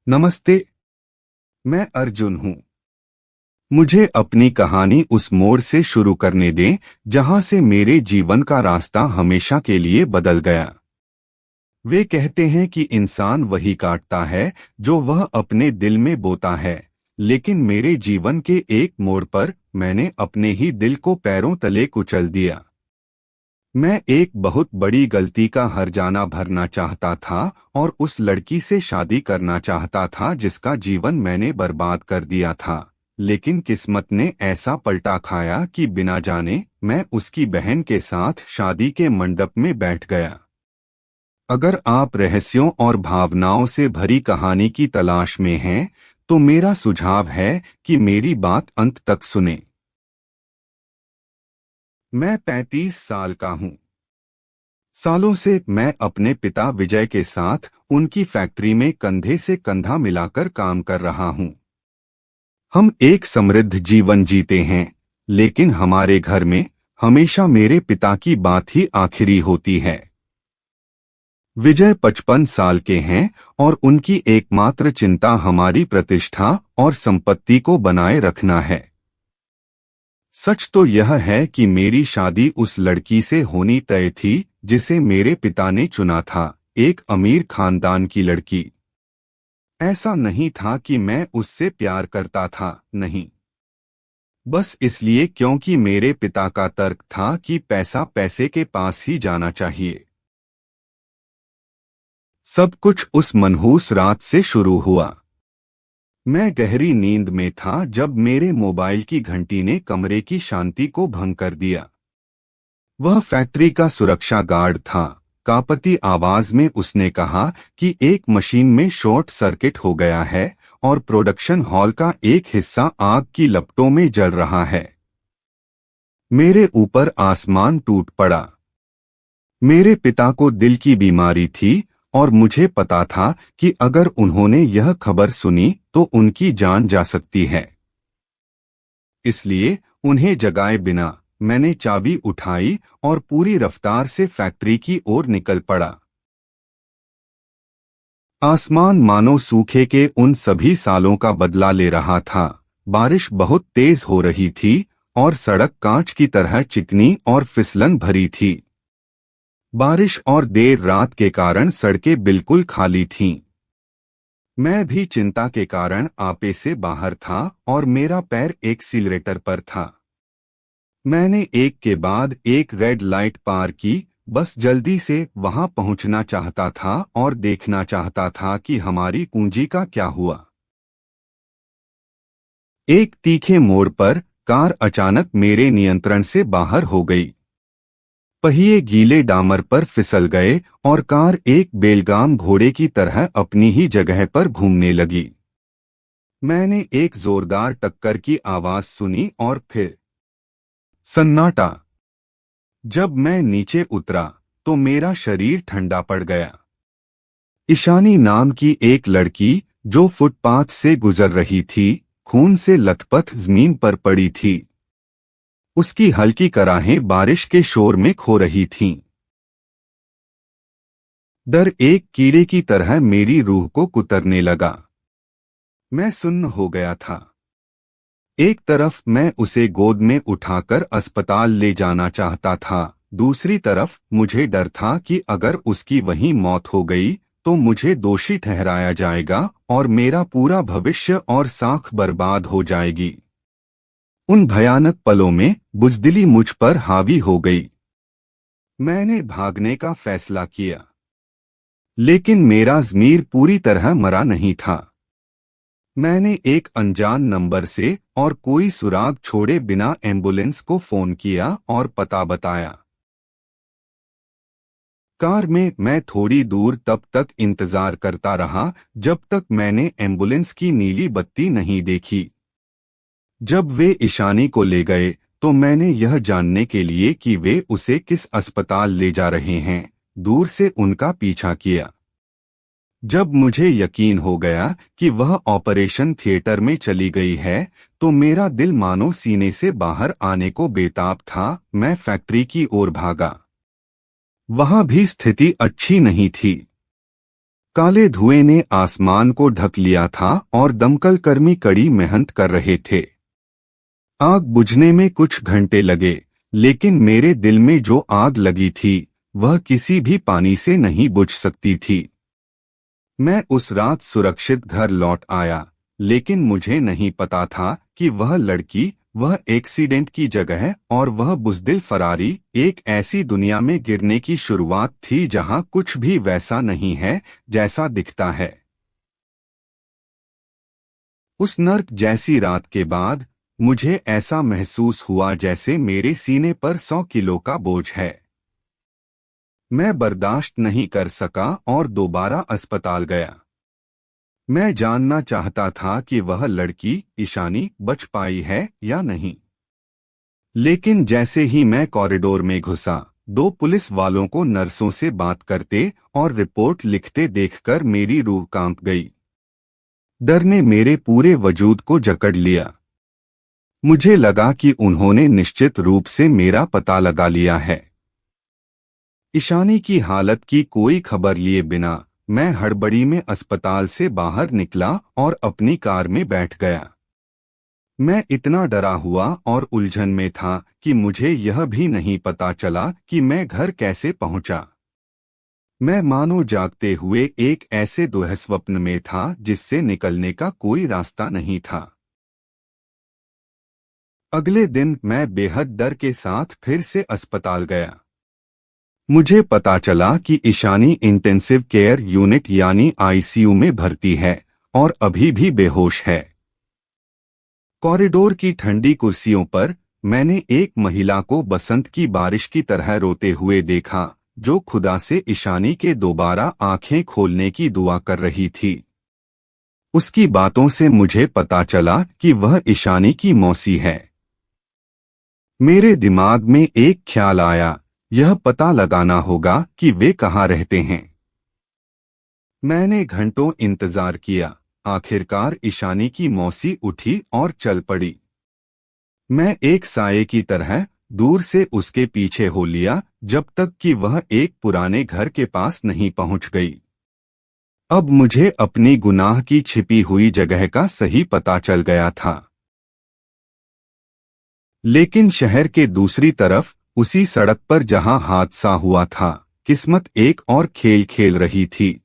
नमस्ते। मैं अर्जुन हूँ। मुझे अपनी कहानी उस मोड़ से शुरू करने दें जहां से मेरे जीवन का रास्ता हमेशा के लिए बदल गया। वे कहते हैं कि इंसान वही काटता है जो वह अपने दिल में बोता है, लेकिन मेरे जीवन के एक मोड़ पर मैंने अपने ही दिल को पैरों तले कुचल दिया। मैं एक बहुत बड़ी गलती का हर्जाना भरना चाहता था और उस लड़की से शादी करना चाहता था जिसका जीवन मैंने बर्बाद कर दिया था। लेकिन किस्मत ने ऐसा पलटा खाया कि बिना जाने मैं उसकी बहन के साथ शादी के मंडप में बैठ गया। अगर आप रहस्यों और भावनाओं से भरी कहानी की तलाश में हैं, तो मेरा सुझाव है कि मेरी बात अंत तक सुनें। मैं 35 साल का हूँ। सालों से मैं अपने पिता विजय के साथ उनकी फैक्ट्री में कंधे से कंधा मिलाकर काम कर रहा हूँ। हम एक समृद्ध जीवन जीते हैं, लेकिन हमारे घर में हमेशा मेरे पिता की बात ही आखिरी होती है। विजय 55 साल के हैं और उनकी एकमात्र चिंता हमारी प्रतिष्ठा और संपत्ति को बनाए रखना है। सच तो यह है कि मेरी शादी उस लड़की से होनी तय थी जिसे मेरे पिता ने चुना था, एक अमीर खानदान की लड़की। ऐसा नहीं था कि मैं उससे प्यार करता था, नहीं। बस इसलिए क्योंकि मेरे पिता का तर्क था कि पैसा पैसे के पास ही जाना चाहिए। सब कुछ उस मनहूस रात से शुरू हुआ। मैं गहरी नींद में था जब मेरे मोबाइल की घंटी ने कमरे की शांति को भंग कर दिया। वह फैक्ट्री का सुरक्षा गार्ड था। कांपती आवाज में उसने कहा कि एक मशीन में शॉर्ट सर्किट हो गया है और प्रोडक्शन हॉल का एक हिस्सा आग की लपटों में जल रहा है। मेरे ऊपर आसमान टूट पड़ा। मेरे पिता को दिल की बीमारी थी और मुझे पता था कि अगर उन्होंने यह खबर सुनी तो उनकी जान जा सकती है। इसलिए उन्हें जगाए बिना मैंने चाबी उठाई और पूरी रफ्तार से फैक्ट्री की ओर निकल पड़ा। आसमान मानो सूखे के उन सभी सालों का बदला ले रहा था। बारिश बहुत तेज हो रही थी और सड़क कांच की तरह चिकनी और फिसलन भरी थी। बारिश और देर रात के कारण सड़कें बिल्कुल खाली थीं। मैं भी चिंता के कारण आपे से बाहर था और मेरा पैर एक्सीलरेटर पर था। मैंने एक के बाद एक रेड लाइट पार की, बस जल्दी से वहां पहुंचना चाहता था और देखना चाहता था कि हमारी पूंजी का क्या हुआ। एक तीखे मोड़ पर कार अचानक मेरे नियंत्रण से बाहर हो गई। पहिए गीले डामर पर फिसल गए और कार एक बेलगाम घोड़े की तरह अपनी ही जगह पर घूमने लगी। मैंने एक जोरदार टक्कर की आवाज सुनी और फिर सन्नाटा। जब मैं नीचे उतरा तो मेरा शरीर ठंडा पड़ गया। ईशानी नाम की एक लड़की जो फुटपाथ से गुजर रही थी, खून से लथपथ जमीन पर पड़ी थी। उसकी हल्की कराहें बारिश के शोर में खो रही थीं। डर एक कीड़े की तरह मेरी रूह को कुतरने लगा। मैं सुन्न हो गया था। एक तरफ मैं उसे गोद में उठाकर अस्पताल ले जाना चाहता था, दूसरी तरफ मुझे डर था कि अगर उसकी वहीं मौत हो गई तो मुझे दोषी ठहराया जाएगा और मेरा पूरा भविष्य और साख बर्बाद हो जाएगी। उन भयानक पलों में बुज़दिली मुझ पर हावी हो गई। मैंने भागने का फैसला किया, लेकिन मेरा ज़मीर पूरी तरह मरा नहीं था। मैंने एक अनजान नंबर से और कोई सुराग छोड़े बिना एम्बुलेंस को फोन किया और पता बताया। कार में मैं थोड़ी दूर तब तक इंतजार करता रहा जब तक मैंने एम्बुलेंस की नीली बत्ती नहीं देखी। जब वे ईशानी को ले गए तो मैंने यह जानने के लिए कि वे उसे किस अस्पताल ले जा रहे हैं, दूर से उनका पीछा किया। जब मुझे यकीन हो गया कि वह ऑपरेशन थिएटर में चली गई है तो मेरा दिल मानो सीने से बाहर आने को बेताब था। मैं फैक्ट्री की ओर भागा। वहां भी स्थिति अच्छी नहीं थी। काले धुएं ने आसमान को ढक लिया था और दमकल कर्मी कड़ी मेहनत कर रहे थे। आग बुझने में कुछ घंटे लगे, लेकिन मेरे दिल में जो आग लगी थी वह किसी भी पानी से नहीं बुझ सकती थी। मैं उस रात सुरक्षित घर लौट आया, लेकिन मुझे नहीं पता था कि वह लड़की, वह एक्सीडेंट की जगह और वह बुज़दिल फरारी एक ऐसी दुनिया में गिरने की शुरुआत थी जहां कुछ भी वैसा नहीं है जैसा दिखता है। उस नर्क जैसी रात के बाद मुझे ऐसा महसूस हुआ जैसे मेरे सीने पर 100 किलो का बोझ है। मैं बर्दाश्त नहीं कर सका और दोबारा अस्पताल गया। मैं जानना चाहता था कि वह लड़की ईशानी बच पाई है या नहीं। लेकिन जैसे ही मैं कॉरिडोर में घुसा, 2 पुलिस वालों को नर्सों से बात करते और रिपोर्ट लिखते देखकर मेरी रूह कांप गई। डर ने मेरे पूरे वजूद को जकड़ लिया। मुझे लगा कि उन्होंने निश्चित रूप से मेरा पता लगा लिया है। ईशानी की हालत की कोई खबर लिए बिना मैं हड़बड़ी में अस्पताल से बाहर निकला और अपनी कार में बैठ गया। मैं इतना डरा हुआ और उलझन में था कि मुझे यह भी नहीं पता चला कि मैं घर कैसे पहुंचा। मैं मानो जागते हुए एक ऐसे दुःस्वप्न में था जिससे निकलने का कोई रास्ता नहीं था। अगले दिन मैं बेहद डर के साथ फिर से अस्पताल गया। मुझे पता चला कि ईशानी इंटेंसिव केयर यूनिट यानी आईसीयू में भर्ती है और अभी भी बेहोश है। कॉरिडोर की ठंडी कुर्सियों पर मैंने एक महिला को बसंत की बारिश की तरह रोते हुए देखा, जो खुदा से ईशानी के दोबारा आंखें खोलने की दुआ कर रही थी। उसकी बातों से मुझे पता चला कि वह ईशानी की मौसी है। मेरे दिमाग में एक ख्याल आया, यह पता लगाना होगा कि वे कहाँ रहते हैं। मैंने घंटों इंतजार किया। आखिरकार ईशानी की मौसी उठी और चल पड़ी। मैं एक साये की तरह दूर से उसके पीछे हो लिया जब तक कि वह एक पुराने घर के पास नहीं पहुंच गई। अब मुझे अपनी गुनाह की छिपी हुई जगह का सही पता चल गया था। लेकिन शहर के दूसरी तरफ, उसी सड़क पर जहां हादसा हुआ था, किस्मत एक और खेल खेल रही थी।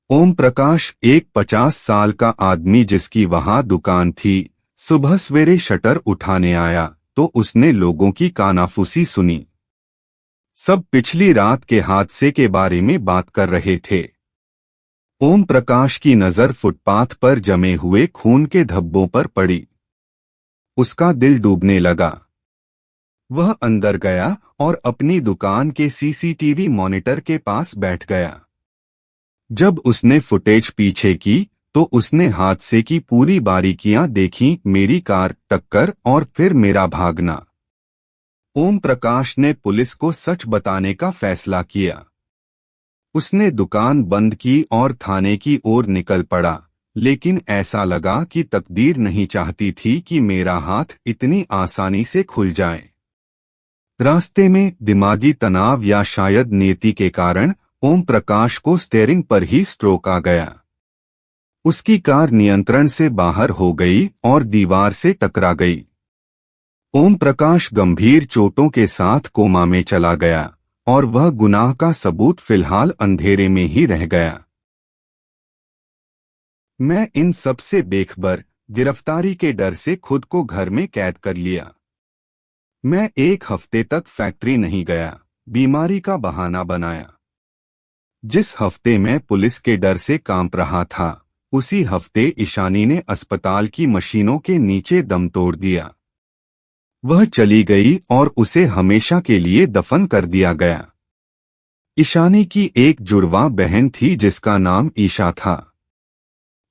ओम प्रकाश, एक 50 साल का आदमी जिसकी वहां दुकान थी, सुबह सवेरे शटर उठाने आया तो उसने लोगों की कानाफूसी सुनी। सब पिछली रात के हादसे के बारे में बात कर रहे थे। ओम प्रकाश की नजर फुटपाथ पर जमे हुए खून के धब्बों पर पड़ी। उसका दिल डूबने लगा। वह अंदर गया और अपनी दुकान के सीसीटीवी मॉनिटर के पास बैठ गया। जब उसने फुटेज पीछे की तो उसने हादसे की पूरी बारीकियां देखी, मेरी कार, टक्कर और फिर मेरा भागना। ओम प्रकाश ने पुलिस को सच बताने का फैसला किया। उसने दुकान बंद की और थाने की ओर निकल पड़ा, लेकिन ऐसा लगा कि तकदीर नहीं चाहती थी कि मेरा हाथ इतनी आसानी से खुल जाए। रास्ते में दिमागी तनाव या शायद नियति के कारण ओम प्रकाश को स्टीयरिंग पर ही स्ट्रोक आ गया। उसकी कार नियंत्रण से बाहर हो गई और दीवार से टकरा गई। ओम प्रकाश गंभीर चोटों के साथ कोमा में चला गया और वह गुनाह का सबूत फिलहाल अंधेरे में ही रह गया। मैं इन सब से बेखबर गिरफ्तारी के डर से खुद को घर में कैद कर लिया। मैं 1 हफ्ते तक फैक्ट्री नहीं गया, बीमारी का बहाना बनाया। जिस हफ्ते मैं पुलिस के डर से कांप रहा था, उसी हफ्ते ईशानी ने अस्पताल की मशीनों के नीचे दम तोड़ दिया। वह चली गई और उसे हमेशा के लिए दफन कर दिया गया। ईशानी की एक जुड़वा बहन थी जिसका नाम ईशा था।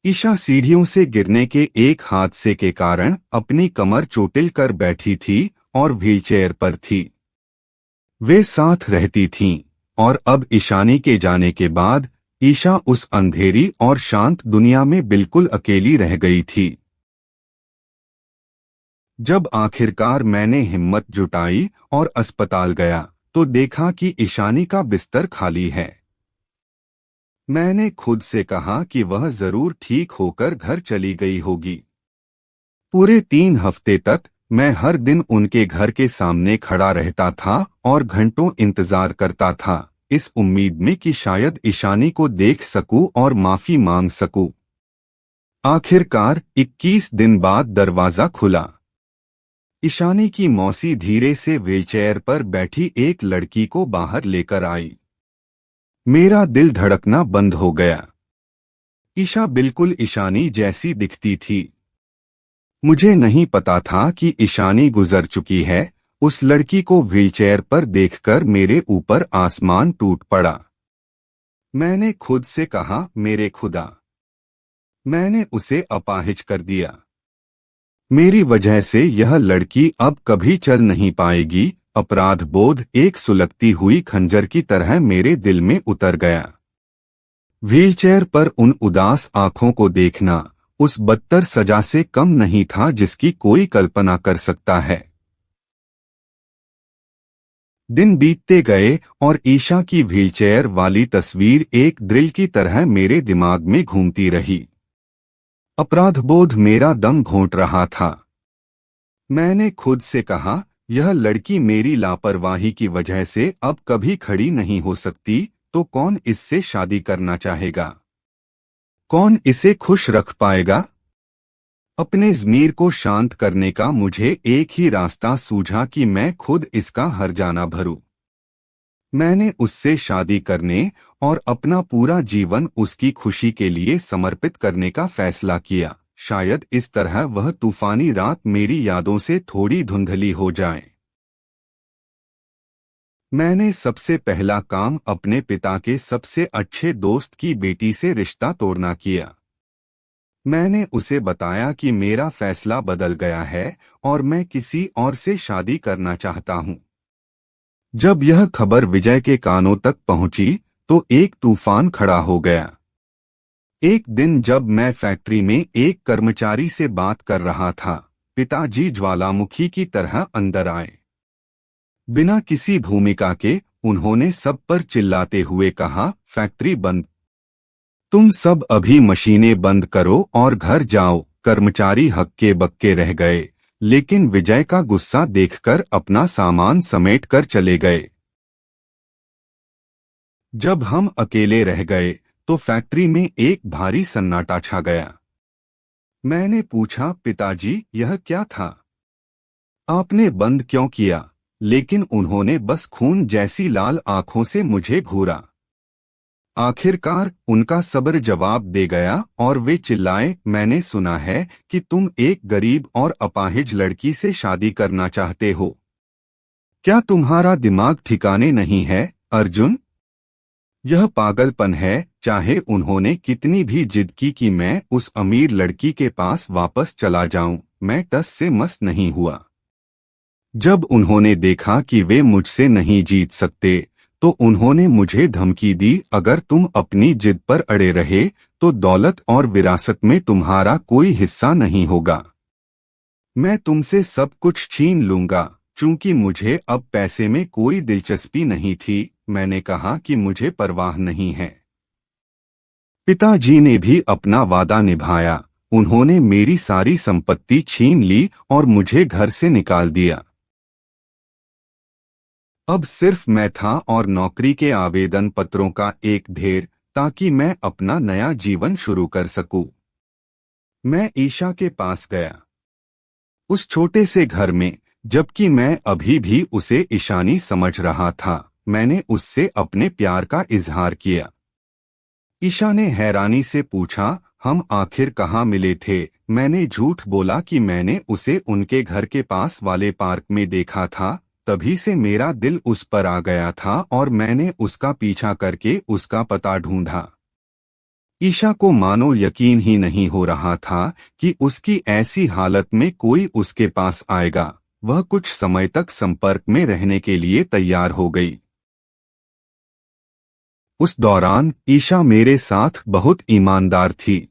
ईशा सीढ़ियों से गिरने के एक हादसे के कारण अपनी कमर चोटिल कर बैठी थी और व्हीलचेयर पर थी। वे साथ रहती थीं और अब ईशानी के जाने के बाद ईशा उस अंधेरी और शांत दुनिया में बिल्कुल अकेली रह गई थी। जब आखिरकार मैंने हिम्मत जुटाई और अस्पताल गया तो देखा कि ईशानी का बिस्तर खाली है। मैंने खुद से कहा कि वह जरूर ठीक होकर घर चली गई होगी। पूरे 3 हफ्ते तक मैं हर दिन उनके घर के सामने खड़ा रहता था और घंटों इंतजार करता था, इस उम्मीद में कि शायद ईशानी को देख सकूं और माफी मांग सकूं। आखिरकार 21 दिन बाद दरवाजा खुला। ईशानी की मौसी धीरे से व्हीलचेयर पर बैठी एक लड़की को बाहर लेकर आई। मेरा दिल धड़कना बंद हो गया। ईशा बिल्कुल ईशानी जैसी दिखती थी। मुझे नहीं पता था कि ईशानी गुजर चुकी है। उस लड़की को व्हीलचेयर पर देखकर मेरे ऊपर आसमान टूट पड़ा। मैंने खुद से कहा, मेरे खुदा, मैंने उसे अपाहिज कर दिया। मेरी वजह से यह लड़की अब कभी चल नहीं पाएगी। अपराध बोध एक सुलगती हुई खंजर की तरह मेरे दिल में उतर गया। व्हीलचेयर पर उन उदास आंखों को देखना उस बदतर सजा से कम नहीं था जिसकी कोई कल्पना कर सकता है। दिन बीतते गए और ईशा की व्हीलचेयर वाली तस्वीर एक ड्रिल की तरह मेरे दिमाग में घूमती रही। अपराधबोध मेरा दम घोंट रहा था। मैंने खुद से कहा, यह लड़की मेरी लापरवाही की वजह से अब कभी खड़ी नहीं हो सकती, तो कौन इससे शादी करना चाहेगा? कौन इसे खुश रख पाएगा? अपने ज़मीर को शांत करने का मुझे एक ही रास्ता सूझा कि मैं खुद इसका हर्जाना भरूं। मैंने उससे शादी करने और अपना पूरा जीवन उसकी खुशी के लिए समर्पित करने का फैसला किया। शायद इस तरह वह तूफानी रात मेरी यादों से थोड़ी धुंधली हो जाए। मैंने सबसे पहला काम अपने पिता के सबसे अच्छे दोस्त की बेटी से रिश्ता तोड़ना किया। मैंने उसे बताया कि मेरा फैसला बदल गया है और मैं किसी और से शादी करना चाहता हूं। जब यह खबर विजय के कानों तक पहुंची तो एक तूफान खड़ा हो गया। एक दिन जब मैं फैक्ट्री में एक कर्मचारी से बात कर रहा था, पिताजी ज्वालामुखी की तरह अंदर आए। बिना किसी भूमिका के उन्होंने सब पर चिल्लाते हुए कहा, फैक्ट्री बंद, तुम सब अभी मशीनें बंद करो और घर जाओ। कर्मचारी हक्के बक्के रह गए, लेकिन विजय का गुस्सा देखकर अपना सामान समेट कर चले गए। जब हम अकेले रह गए तो फैक्ट्री में एक भारी सन्नाटा छा गया। मैंने पूछा, पिताजी यह क्या था? आपने बंद क्यों किया? लेकिन उन्होंने बस खून जैसी लाल आंखों से मुझे घूरा। आखिरकार उनका सब्र जवाब दे गया और वे चिल्लाए, मैंने सुना है कि तुम एक गरीब और अपाहिज लड़की से शादी करना चाहते हो। क्या तुम्हारा दिमाग ठिकाने नहीं है, अर्जुन? यह पागलपन है। चाहे उन्होंने कितनी भी जिद की कि मैं उस अमीर लड़की के पास वापस चला जाऊं, मैं टस से मस नहीं हुआ। जब उन्होंने देखा कि वे मुझसे नहीं जीत सकते तो उन्होंने मुझे धमकी दी, अगर तुम अपनी जिद पर अड़े रहे तो दौलत और विरासत में तुम्हारा कोई हिस्सा नहीं होगा। मैं तुमसे सब कुछ छीन लूंगा। चूंकि मुझे अब पैसे में कोई दिलचस्पी नहीं थी, मैंने कहा कि मुझे परवाह नहीं है। पिताजी ने भी अपना वादा निभाया। उन्होंने मेरी सारी संपत्ति छीन ली और मुझे घर से निकाल दिया। अब सिर्फ मैं था और नौकरी के आवेदन पत्रों का एक ढेर, ताकि मैं अपना नया जीवन शुरू कर सकूं। मैं ईशा के पास गया। उस छोटे से घर में, जबकि मैं अभी भी उसे ईशानी समझ रहा था, मैंने उससे अपने प्यार का इजहार किया। ईशा ने हैरानी से पूछा, हम आखिर कहाँ मिले थे? मैंने झूठ बोला कि मैंने उसे उनके घर के पास वाले पार्क में देखा था। तभी से मेरा दिल उस पर आ गया था और मैंने उसका पीछा करके उसका पता ढूंढा। ईशा को मानो यकीन ही नहीं हो रहा था कि उसकी ऐसी हालत में कोई उसके पास आएगा। वह कुछ समय तक संपर्क में रहने के लिए तैयार हो गई। उस दौरान ईशा मेरे साथ बहुत ईमानदार थी।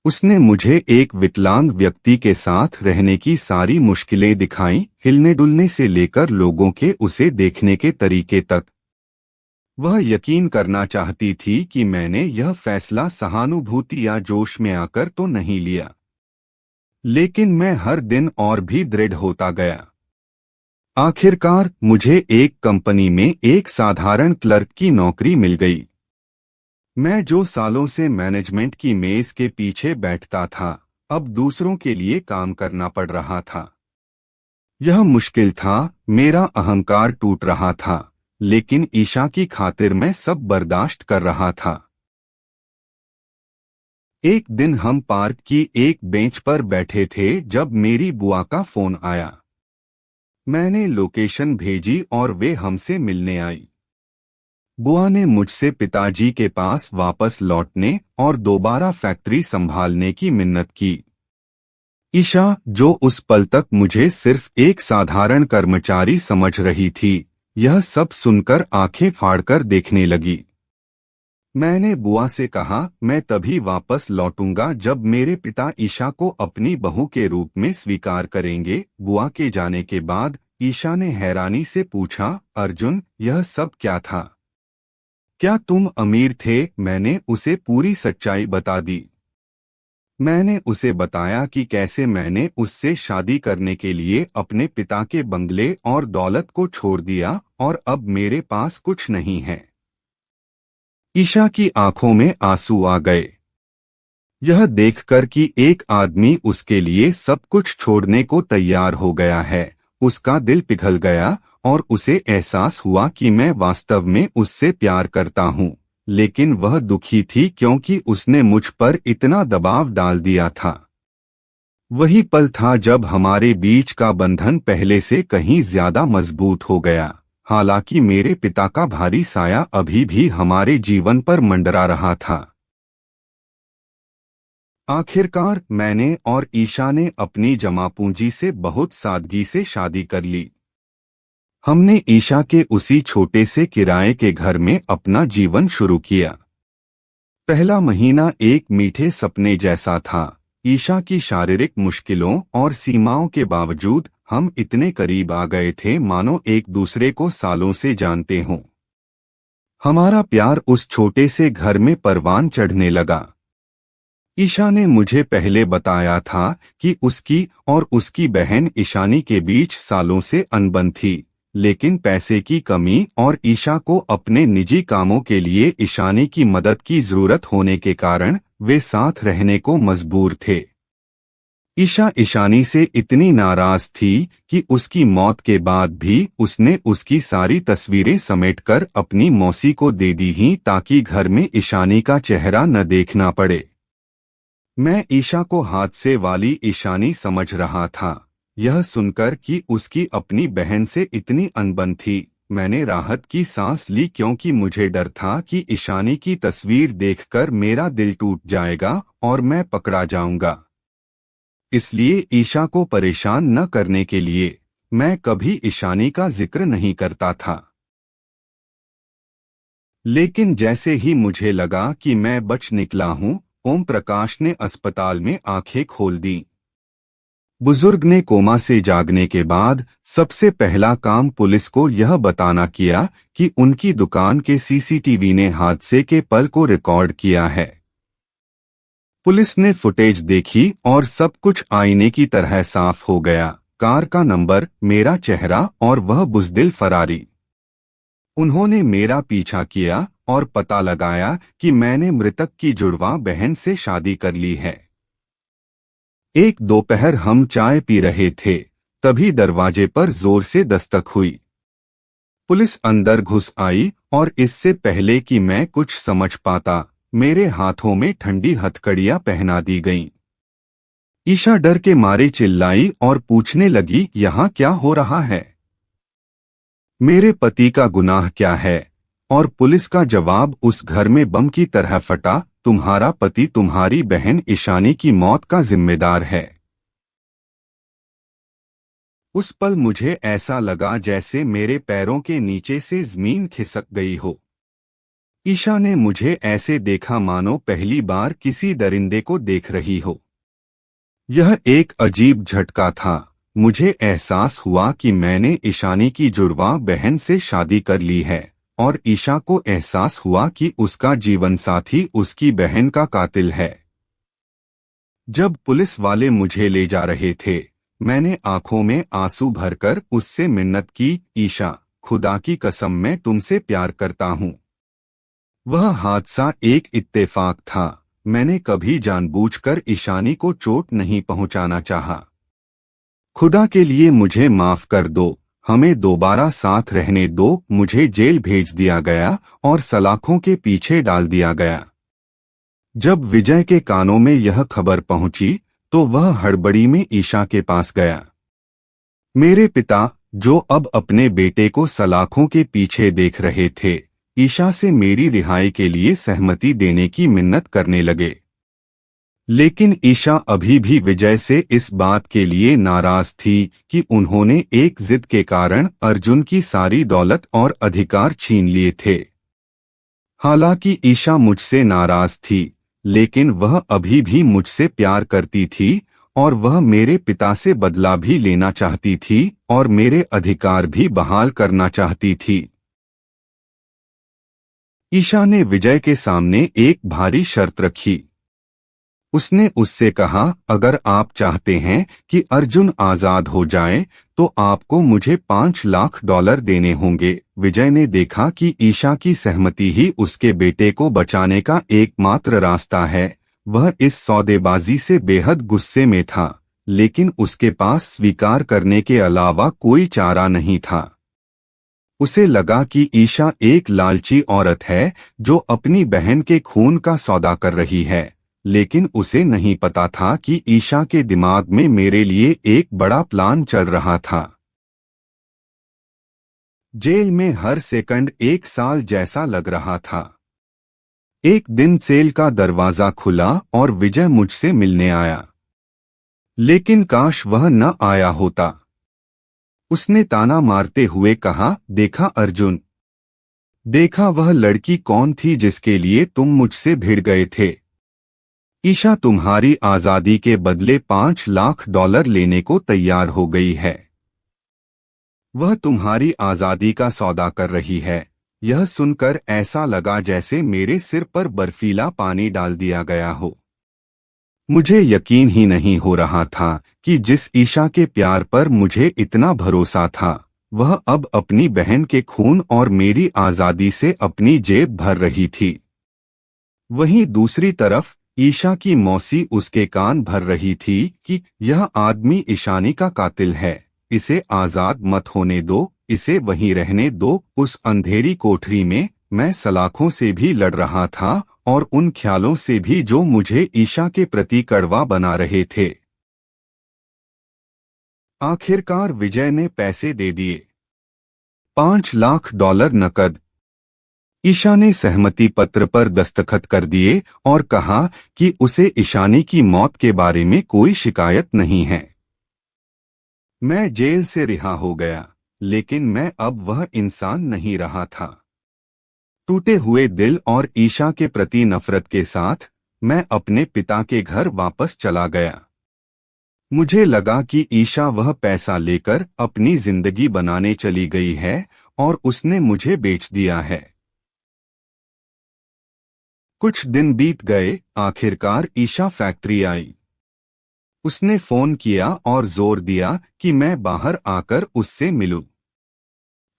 उसने मुझे एक विकलांग व्यक्ति के साथ रहने की सारी मुश्किलें दिखाईं, हिलने डुलने से लेकर लोगों के उसे देखने के तरीके तक। वह यकीन करना चाहती थी कि मैंने यह फैसला सहानुभूति या जोश में आकर तो नहीं लिया, लेकिन मैं हर दिन और भी दृढ़ होता गया। आखिरकार मुझे एक कंपनी में एक साधारण क्लर्क की नौकरी मिल गई। मैं जो सालों से मैनेजमेंट की मेज के पीछे बैठता था, अब दूसरों के लिए काम करना पड़ रहा था। यह मुश्किल था, मेरा अहंकार टूट रहा था, लेकिन ईशा की खातिर मैं सब बर्दाश्त कर रहा था। एक दिन हम पार्क की एक बेंच पर बैठे थे जब मेरी बुआ का फोन आया। मैंने लोकेशन भेजी और वे हमसे मिलने आई। बुआ ने मुझसे पिताजी के पास वापस लौटने और दोबारा फैक्ट्री संभालने की मिन्नत की। ईशा, जो उस पल तक मुझे सिर्फ एक साधारण कर्मचारी समझ रही थी, यह सब सुनकर आंखें फाड़कर देखने लगी। मैंने बुआ से कहा, मैं तभी वापस लौटूंगा जब मेरे पिता ईशा को अपनी बहू के रूप में स्वीकार करेंगे। बुआ के जाने के बाद ईशा ने हैरानी से पूछा, अर्जुन, यह सब क्या था? क्या तुम अमीर थे? मैंने उसे पूरी सच्चाई बता दी। मैंने उसे बताया कि कैसे मैंने उससे शादी करने के लिए अपने पिता के बंगले और दौलत को छोड़ दिया और अब मेरे पास कुछ नहीं है। ईशा की आंखों में आंसू आ गए। यह देखकर कि एक आदमी उसके लिए सब कुछ छोड़ने को तैयार हो गया है, उसका दिल पिघल गया और उसे एहसास हुआ कि मैं वास्तव में उससे प्यार करता हूँ, लेकिन वह दुखी थी क्योंकि उसने मुझ पर इतना दबाव डाल दिया था। वही पल था जब हमारे बीच का बंधन पहले से कहीं ज्यादा मजबूत हो गया, हालांकि मेरे पिता का भारी साया अभी भी हमारे जीवन पर मंडरा रहा था। आखिरकार मैंने और ईशा ने अपनी जमा पूंजी से बहुत सादगी से शादी कर ली। हमने ईशा के उसी छोटे से किराए के घर में अपना जीवन शुरू किया। पहला महीना एक मीठे सपने जैसा था। ईशा की शारीरिक मुश्किलों और सीमाओं के बावजूद हम इतने करीब आ गए थे मानो एक दूसरे को सालों से जानते हों। हमारा प्यार उस छोटे से घर में परवान चढ़ने लगा। ईशा ने मुझे पहले बताया था कि उसकी और उसकी बहन ईशानी के बीच सालों से अनबन थी, लेकिन पैसे की कमी और ईशा को अपने निजी कामों के लिए ईशानी की मदद की जरूरत होने के कारण वे साथ रहने को मजबूर थे। ईशा ईशानी से इतनी नाराज थी कि उसकी मौत के बाद भी उसने उसकी सारी तस्वीरें समेटकर अपनी मौसी को दे दी ही ताकि घर में ईशानी का चेहरा न देखना पड़े। मैं ईशा को हादसे वाली ईशानी समझ रहा था। यह सुनकर कि उसकी अपनी बहन से इतनी अनबन थी, मैंने राहत की सांस ली क्योंकि मुझे डर था कि ईशानी की तस्वीर देखकर मेरा दिल टूट जाएगा और मैं पकड़ा जाऊंगा। इसलिए ईशा को परेशान न करने के लिए मैं कभी ईशानी का जिक्र नहीं करता था। लेकिन जैसे ही मुझे लगा कि मैं बच निकला हूं, ओम प्रकाश ने अस्पताल में आंखें खोल दी। बुजुर्ग ने कोमा से जागने के बाद सबसे पहला काम पुलिस को यह बताना किया कि उनकी दुकान के सीसीटीवी ने हादसे के पल को रिकॉर्ड किया है। पुलिस ने फुटेज देखी और सब कुछ आईने की तरह साफ हो गया। कार का नंबर, मेरा चेहरा और वह बुज़दिल फरारी। उन्होंने मेरा पीछा किया और पता लगाया कि मैंने मृतक की जुड़वा बहन से शादी कर ली है। एक दोपहर हम चाय पी रहे थे, तभी दरवाजे पर जोर से दस्तक हुई। पुलिस अंदर घुस आई और इससे पहले कि मैं कुछ समझ पाता, मेरे हाथों में ठंडी हथकड़ियां पहना दी गईं। ईशा डर के मारे चिल्लाई और पूछने लगी, यहाँ क्या हो रहा है? मेरे पति का गुनाह क्या है? और पुलिस का जवाब उस घर में बम की तरह फटा, तुम्हारा पति तुम्हारी बहन ईशानी की मौत का जिम्मेदार है। उस पल मुझे ऐसा लगा जैसे मेरे पैरों के नीचे से जमीन खिसक गई हो। ईशा ने मुझे ऐसे देखा मानो पहली बार किसी दरिंदे को देख रही हो। यह एक अजीब झटका था। मुझे एहसास हुआ कि मैंने ईशानी की जुड़वा बहन से शादी कर ली है और ईशा को एहसास हुआ कि उसका जीवनसाथी उसकी बहन का कातिल है। जब पुलिस वाले मुझे ले जा रहे थे, मैंने आंखों में आंसू भरकर उससे मिन्नत की, ईशा, खुदा की कसम मैं तुमसे प्यार करता हूँ। वह हादसा एक इत्तेफाक था। मैंने कभी जानबूझकर ईशानी को चोट नहीं पहुंचाना चाहा। खुदा के लिए मुझे माफ कर दो, हमें दोबारा साथ रहने दो। मुझे जेल भेज दिया गया और सलाखों के पीछे डाल दिया गया। जब विजय के कानों में यह खबर पहुंची तो वह हड़बड़ी में ईशा के पास गया। मेरे पिता, जो अब अपने बेटे को सलाखों के पीछे देख रहे थे, ईशा से मेरी रिहाई के लिए सहमति देने की मिन्नत करने लगे। लेकिन ईशा अभी भी विजय से इस बात के लिए नाराज थी कि उन्होंने एक जिद के कारण अर्जुन की सारी दौलत और अधिकार छीन लिए थे। हालांकि ईशा मुझसे नाराज थी, लेकिन वह अभी भी मुझसे प्यार करती थी और वह मेरे पिता से बदला भी लेना चाहती थी और मेरे अधिकार भी बहाल करना चाहती थी। ईशा ने विजय के सामने एक भारी शर्त रखी। उसने उससे कहा, अगर आप चाहते हैं कि अर्जुन आजाद हो जाए तो आपको मुझे $5 लाख देने होंगे। विजय ने देखा कि ईशा की सहमति ही उसके बेटे को बचाने का एकमात्र रास्ता है। वह इस सौदेबाजी से बेहद गुस्से में था, लेकिन उसके पास स्वीकार करने के अलावा कोई चारा नहीं था। उसे लगा कि ईशा एक लालची औरत है जो अपनी बहन के खून का सौदा कर रही है, लेकिन उसे नहीं पता था कि ईशा के दिमाग में मेरे लिए एक बड़ा प्लान चल रहा था। जेल में हर सेकंड एक साल जैसा लग रहा था। एक दिन सेल का दरवाजा खुला और विजय मुझसे मिलने आया, लेकिन काश वह न आया होता। उसने ताना मारते हुए कहा, देखा अर्जुन, देखा वह लड़की कौन थी जिसके लिए तुम मुझसे भिड़ गए थे। ईशा तुम्हारी आजादी के बदले $5 लाख लेने को तैयार हो गई है। वह तुम्हारी आजादी का सौदा कर रही है। यह सुनकर ऐसा लगा जैसे मेरे सिर पर बर्फीला पानी डाल दिया गया हो। मुझे यकीन ही नहीं हो रहा था कि जिस ईशा के प्यार पर मुझे इतना भरोसा था, वह अब अपनी बहन के खून और मेरी आजादी से अपनी जेब भर रही थी। वहीं दूसरी तरफ ईशा की मौसी उसके कान भर रही थी कि यह आदमी ईशानी का कातिल है, इसे आजाद मत होने दो, इसे वहीं रहने दो। उस अंधेरी कोठरी में मैं सलाखों से भी लड़ रहा था और उन ख्यालों से भी जो मुझे ईशा के प्रति कड़वा बना रहे थे। आखिरकार विजय ने पैसे दे दिए, $5 लाख नकद। ईशा ने सहमति पत्र पर दस्तखत कर दिए और कहा कि उसे ईशानी की मौत के बारे में कोई शिकायत नहीं है। मैं जेल से रिहा हो गया, लेकिन मैं अब वह इंसान नहीं रहा था। टूटे हुए दिल और ईशा के प्रति नफरत के साथ मैं अपने पिता के घर वापस चला गया। मुझे लगा कि ईशा वह पैसा लेकर अपनी जिंदगी बनाने चली गई है और उसने मुझे बेच दिया है। कुछ दिन बीत गए, आखिरकार ईशा फैक्ट्री आई। उसने फोन किया और जोर दिया कि मैं बाहर आकर उससे मिलूं।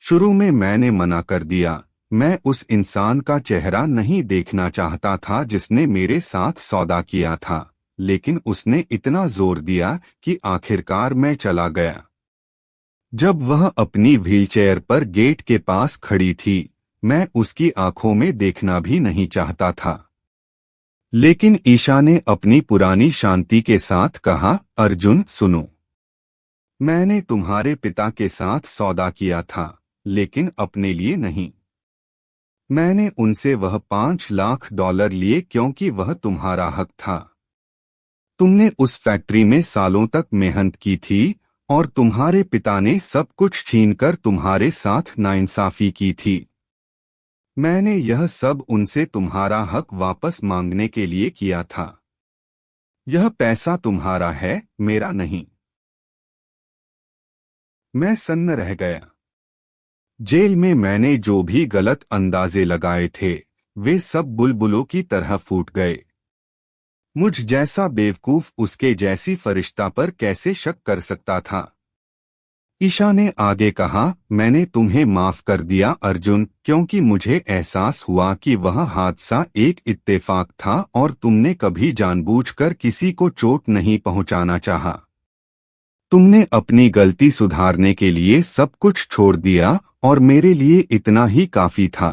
शुरू में मैंने मना कर दिया। मैं उस इंसान का चेहरा नहीं देखना चाहता था जिसने मेरे साथ सौदा किया था, लेकिन उसने इतना जोर दिया कि आखिरकार मैं चला गया। जब वह अपनी व्हीलचेयर पर गेट के पास खड़ी थी, मैं उसकी आंखों में देखना भी नहीं चाहता था। लेकिन ईशा ने अपनी पुरानी शांति के साथ कहा, अर्जुन सुनो, मैंने तुम्हारे पिता के साथ सौदा किया था, लेकिन अपने लिए नहीं। मैंने उनसे वह $5 लाख लिए क्योंकि वह तुम्हारा हक था। तुमने उस फैक्ट्री में सालों तक मेहनत की थी और तुम्हारे पिता ने सब कुछ छीनकर तुम्हारे साथ नाइंसाफी की थी। मैंने यह सब उनसे तुम्हारा हक वापस मांगने के लिए किया था। यह पैसा तुम्हारा है, मेरा नहीं। मैं सन्न रह गया। जेल में मैंने जो भी गलत अंदाजे लगाए थे वे सब बुलबुलों की तरह फूट गए। मुझ जैसा बेवकूफ उसके जैसी फरिश्ता पर कैसे शक कर सकता था। ईशा ने आगे कहा, मैंने तुम्हें माफ कर दिया अर्जुन, क्योंकि मुझे एहसास हुआ कि वह हादसा एक इत्तेफाक था और तुमने कभी जानबूझकर किसी को चोट नहीं पहुंचाना चाहा। तुमने अपनी गलती सुधारने के लिए सब कुछ छोड़ दिया और मेरे लिए इतना ही काफी था।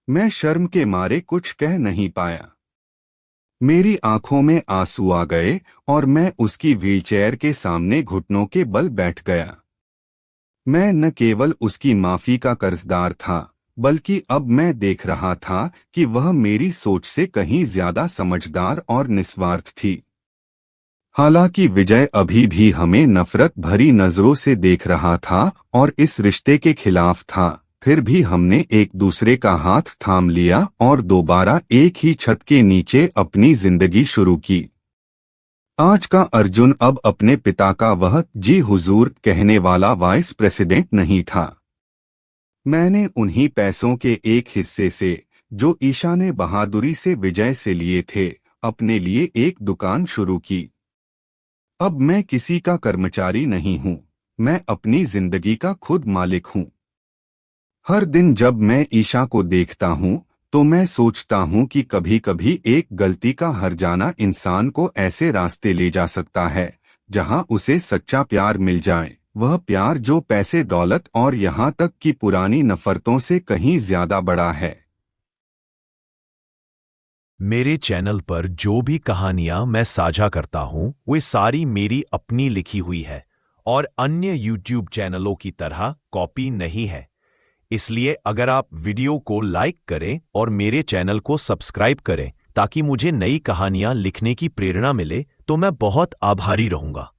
मैं शर्म के मारे कुछ कह नहीं पाया। मेरी आंखों में आंसू आ गए और मैं उसकी व्हीलचेयर के सामने घुटनों के बल बैठ गया। मैं न केवल उसकी माफी का कर्जदार था, बल्कि अब मैं देख रहा था कि वह मेरी सोच से कहीं ज्यादा समझदार और निस्वार्थ थी। हालांकि विजय अभी भी हमें नफरत भरी नजरों से देख रहा था और इस रिश्ते के खिलाफ था, फिर भी हमने एक दूसरे का हाथ थाम लिया और दोबारा एक ही छत के नीचे अपनी जिंदगी शुरू की। आज का अर्जुन अब अपने पिता का वह जी हुजूर कहने वाला वाइस प्रेसिडेंट नहीं था। मैंने उन्हीं पैसों के एक हिस्से से जो ईशा ने बहादुरी से विजय से लिए थे, अपने लिए एक दुकान शुरू की। अब मैं किसी का कर्मचारी नहीं हूँ, मैं अपनी जिंदगी का खुद मालिक हूँ। हर दिन जब मैं ईशा को देखता हूँ तो मैं सोचता हूँ कि कभी कभी एक गलती का हर जाना इंसान को ऐसे रास्ते ले जा सकता है जहाँ उसे सच्चा प्यार मिल जाए, वह प्यार जो पैसे दौलत और यहाँ तक कि पुरानी नफरतों से कहीं ज्यादा बड़ा है। मेरे चैनल पर जो भी कहानियां मैं साझा करता हूं वे सारी मेरी अपनी लिखी हुई है और अन्य YouTube चैनलों की तरह कॉपी नहीं है। इसलिए अगर आप वीडियो को लाइक करें और मेरे चैनल को सब्सक्राइब करें ताकि मुझे नई कहानियां लिखने की प्रेरणा मिले, तो मैं बहुत आभारी रहूंगा।